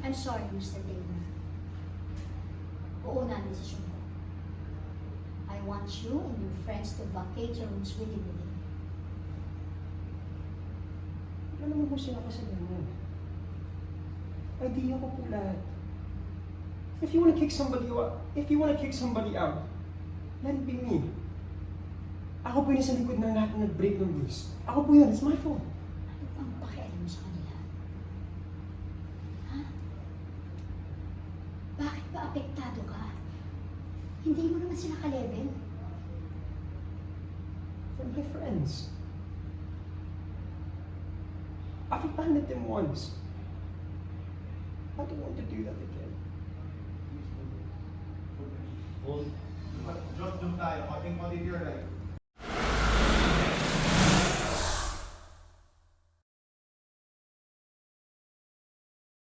I'm sorry, Mr. Dana. Buo na ang desisyon ko. I want you and your friends to vacate your rooms willingly. Wala naman po sila kasalanan. Idea ko po lahat. If you want to kick somebody out, let it be me. Ako po yung nasa likod ng lahat ng nag-break ng rules. Ako po yun, it's my fault. Ano bang pakialam mo sa kanila? Ha? Bakit ba apektado ka? Hindi mo naman sila ka-level. They're my friends. I've abandoned them once. I don't want to do that again. Hold. Drop tayo. Konting your right.